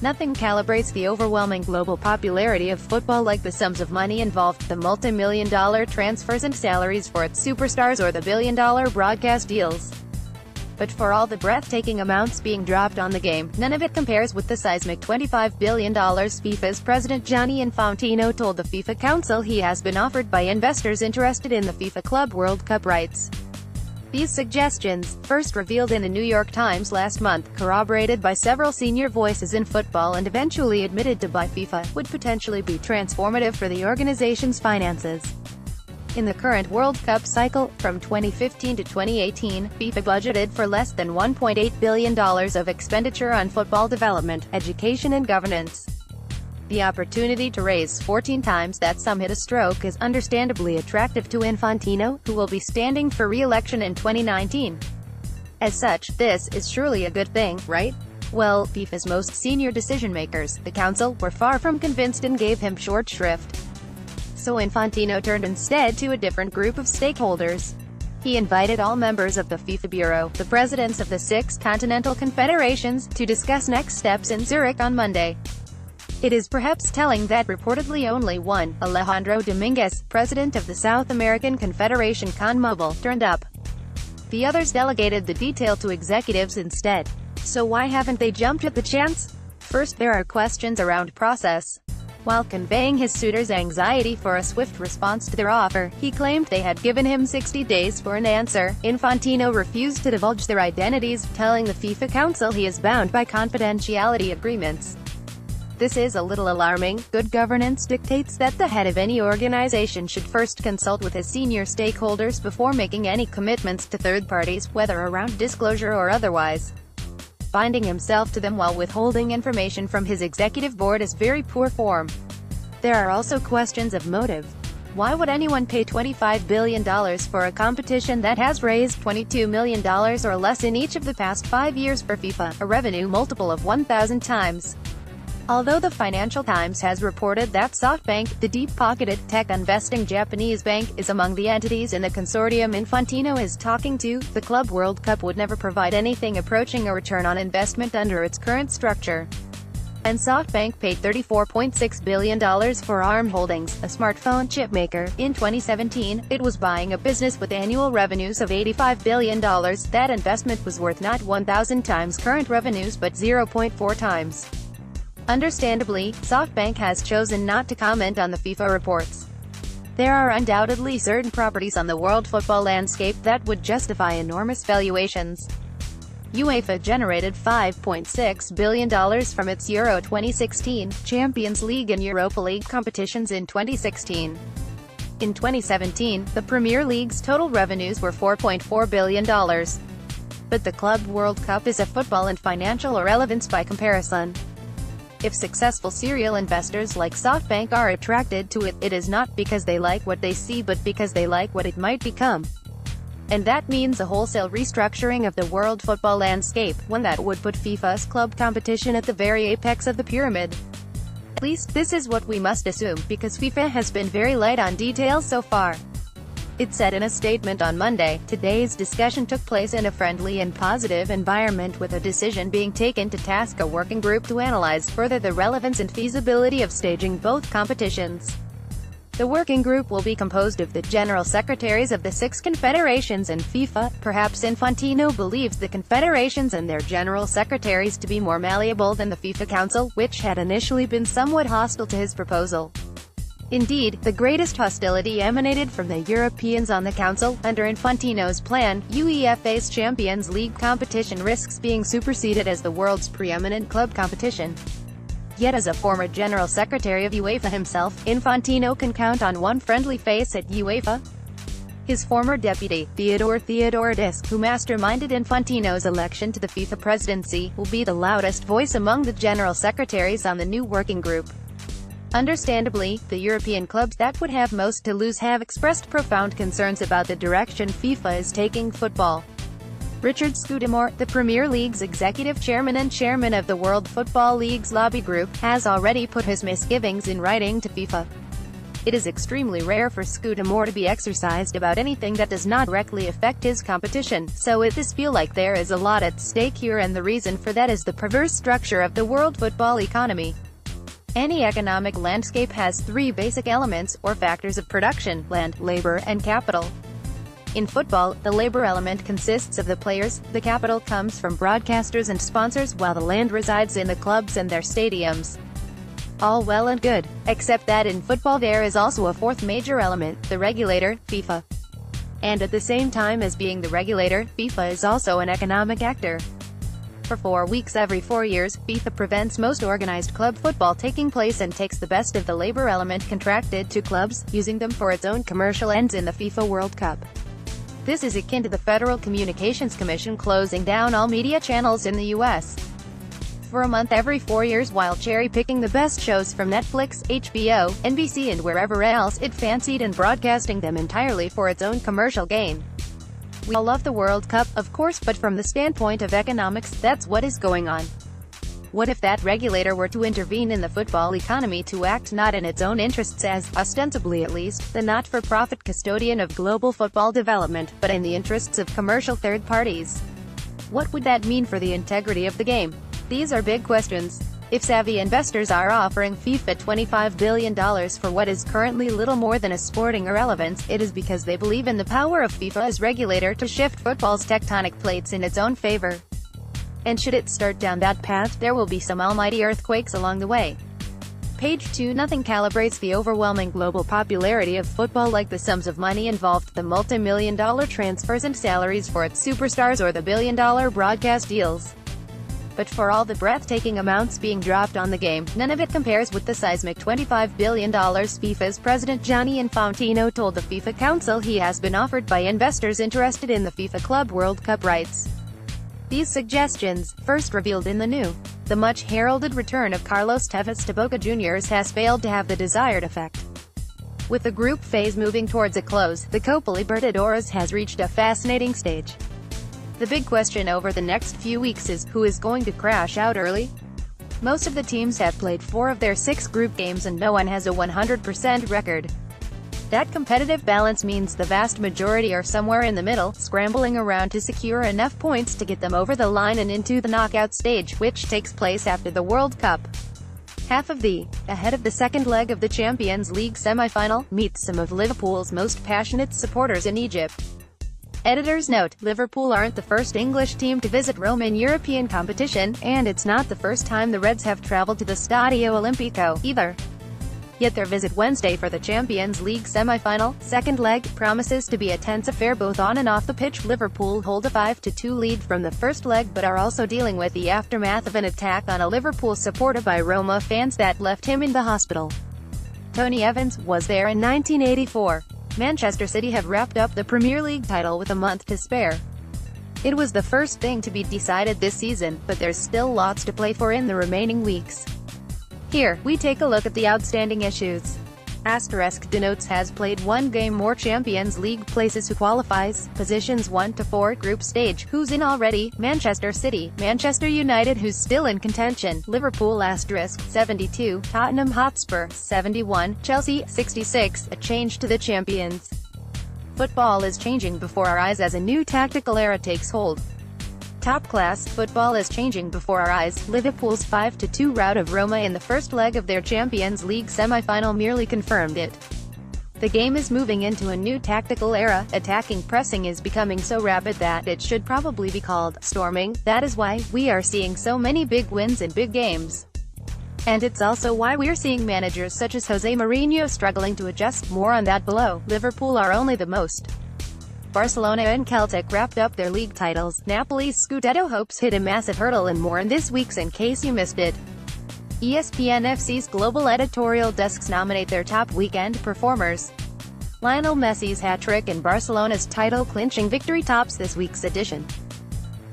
Nothing calibrates the overwhelming global popularity of football like the sums of money involved, the multi-million-dollar transfers and salaries for its superstars, or the billion-dollar broadcast deals. But for all the breathtaking amounts being dropped on the game, none of it compares with the seismic $25 billion FIFA's president Gianni Infantino told the FIFA Council he has been offered by investors interested in the FIFA Club World Cup rights. These suggestions, first revealed in the New York Times last month, corroborated by several senior voices in football and eventually admitted to by FIFA, would potentially be transformative for the organization's finances. In the current World Cup cycle, from 2015 to 2018, FIFA budgeted for less than $1.8 billion of expenditure on football development, education and governance. The opportunity to raise 14 times that sum hit a stroke is understandably attractive to Infantino, who will be standing for re-election in 2019. As such, this is surely a good thing, right? Well, FIFA's most senior decision-makers, the Council, were far from convinced and gave him short shrift. So Infantino turned instead to a different group of stakeholders. He invited all members of the FIFA Bureau, the presidents of the 6 continental confederations, to discuss next steps in Zurich on Monday. It is perhaps telling that reportedly only one, Alejandro Dominguez, president of the South American Confederation CONMEBOL, turned up. The others delegated the detail to executives instead. So why haven't they jumped at the chance? First, there are questions around process. While conveying his suitors' anxiety for a swift response to their offer, he claimed they had given him 60 days for an answer. Infantino refused to divulge their identities, telling the FIFA Council he is bound by confidentiality agreements. This is a little alarming. Good governance dictates that the head of any organization should first consult with his senior stakeholders before making any commitments to third parties, whether around disclosure or otherwise. Binding himself to them while withholding information from his executive board is very poor form. There are also questions of motive. Why would anyone pay $25 billion for a competition that has raised $22 million or less in each of the past 5 years for FIFA, a revenue multiple of 1,000 times? Although the Financial Times has reported that SoftBank, the deep-pocketed, tech-investing Japanese bank, is among the entities in the consortium Infantino is talking to, the Club World Cup would never provide anything approaching a return on investment under its current structure. And SoftBank paid $34.6 billion for ARM Holdings, a smartphone chipmaker. In 2017, it was buying a business with annual revenues of $85 billion. That investment was worth not 1,000 times current revenues but 0.4 times. Understandably, SoftBank has chosen not to comment on the FIFA reports. There are undoubtedly certain properties on the world football landscape that would justify enormous valuations. UEFA generated $5.6 billion from its Euro 2016, Champions League and Europa League competitions in 2016. In 2017, the Premier League's total revenues were $4.4 billion. But the Club World Cup is a football and financial irrelevance by comparison. If successful serial investors like SoftBank are attracted to it, it is not because they like what they see but because they like what it might become. And that means a wholesale restructuring of the world football landscape, one that would put FIFA's club competition at the very apex of the pyramid. At least, this is what we must assume, because FIFA has been very light on details so far. It said in a statement on Monday, today's discussion took place in a friendly and positive environment with a decision being taken to task a working group to analyze further the relevance and feasibility of staging both competitions. The working group will be composed of the general secretaries of the 6 confederations and FIFA. Perhaps Infantino believes the confederations and their general secretaries to be more malleable than the FIFA Council, which had initially been somewhat hostile to his proposal. Indeed, the greatest hostility emanated from the Europeans on the Council. Under Infantino's plan, UEFA's Champions League competition risks being superseded as the world's preeminent club competition. Yet as a former General Secretary of UEFA himself, Infantino can count on one friendly face at UEFA. His former deputy, Theodoridis, who masterminded Infantino's election to the FIFA presidency, will be the loudest voice among the General Secretaries on the new working group. Understandably, the European clubs that would have most to lose have expressed profound concerns about the direction FIFA is taking football. Richard Scudamore, the Premier League's executive chairman and chairman of the World Football League's lobby group, has already put his misgivings in writing to FIFA. It is extremely rare for Scudamore to be exercised about anything that does not directly affect his competition, so it does feel like there is a lot at stake here, and the reason for that is the perverse structure of the world football economy. Any economic landscape has three basic elements, or factors of production: land, labor, and capital. In football, the labor element consists of the players, the capital comes from broadcasters and sponsors, while the land resides in the clubs and their stadiums. All well and good, except that in football there is also a fourth major element, the regulator, FIFA. And at the same time as being the regulator, FIFA is also an economic actor. For 4 weeks every 4 years, FIFA prevents most organized club football taking place and takes the best of the labor element contracted to clubs, using them for its own commercial ends in the FIFA World Cup. This is akin to the Federal Communications Commission closing down all media channels in the U.S. for a month every 4 years while cherry-picking the best shows from Netflix, HBO, NBC and wherever else it fancied and broadcasting them entirely for its own commercial gain. We all love the World Cup, of course, but from the standpoint of economics, that's what is going on. What if that regulator were to intervene in the football economy to act not in its own interests as, ostensibly at least, the not-for-profit custodian of global football development, but in the interests of commercial third parties? What would that mean for the integrity of the game? These are big questions. If savvy investors are offering FIFA $25 billion for what is currently little more than a sporting irrelevance, it is because they believe in the power of FIFA as regulator to shift football's tectonic plates in its own favor. And should it start down that path, there will be some almighty earthquakes along the way. Page 2. Nothing calibrates the overwhelming global popularity of football like the sums of money involved, the multi-million-dollar transfers and salaries for its superstars, or the billion-dollar broadcast deals. But for all the breathtaking amounts being dropped on the game, none of it compares with the seismic $25 billion FIFA's president Gianni Infantino told the FIFA Council he has been offered by investors interested in the FIFA Club World Cup rights. These suggestions, first revealed in the much-heralded return of Carlos Tevez to Boca Juniors, has failed to have the desired effect. With the group phase moving towards a close, the Copa Libertadores has reached a fascinating stage. The big question over the next few weeks is, who is going to crash out early? Most of the teams have played 4 of their 6 group games and no one has a 100% record. That competitive balance means the vast majority are somewhere in the middle, scrambling around to secure enough points to get them over the line and into the knockout stage, which takes place after the World Cup. Half of the, ahead of the second leg of the Champions League semi-final, meets some of Liverpool's most passionate supporters in Egypt. Editor's note: Liverpool aren't the first English team to visit Rome in European competition, and it's not the first time the Reds have traveled to the Stadio Olimpico, either. Yet their visit Wednesday for the Champions League semi-final, second leg, promises to be a tense affair both on and off the pitch. Liverpool hold a 5-2 lead from the first leg but are also dealing with the aftermath of an attack on a Liverpool supporter by Roma fans that left him in the hospital. Tony Evans was there in 1984. Manchester City have wrapped up the Premier League title with a month to spare. It was the first thing to be decided this season, but there's still lots to play for in the remaining weeks. Here, we take a look at the outstanding issues. Asterisk denotes has played 1 game more Champions League places who qualifies, positions 1 to 4 group stage, who's in already, Manchester City, Manchester United who's still in contention, Liverpool asterisk, 72, Tottenham Hotspur, 71, Chelsea, 66, a change to the champions. Football is changing before our eyes as a new tactical era takes hold. Top-class football is changing before our eyes. Liverpool's 5-2 rout of Roma in the first leg of their Champions League semi-final merely confirmed it. The game is moving into a new tactical era. Attacking pressing is becoming so rapid that it should probably be called storming. That is why we are seeing so many big wins in big games. And it's also why we're seeing managers such as Jose Mourinho struggling to adjust. More on that below. Liverpool are only the most. Barcelona and Celtic wrapped up their league titles. Napoli's Scudetto hopes hit a massive hurdle, and more in this week's In Case You Missed It. ESPN FC's global editorial desks nominate their top weekend performers. Lionel Messi's hat-trick and Barcelona's title-clinching victory tops this week's edition.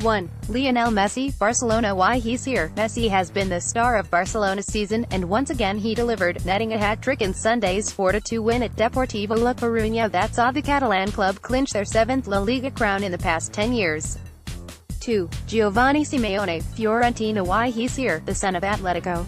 1. Lionel Messi, Barcelona. Why he's here. Messi has been the star of Barcelona's season, and once again he delivered, netting a hat-trick in Sunday's 4-2 win at Deportivo La Coruña that saw the Catalan club clinch their 7th La Liga crown in the past 10 years. 2. Giovanni Simeone, Fiorentina. Why he's here. The son of Atletico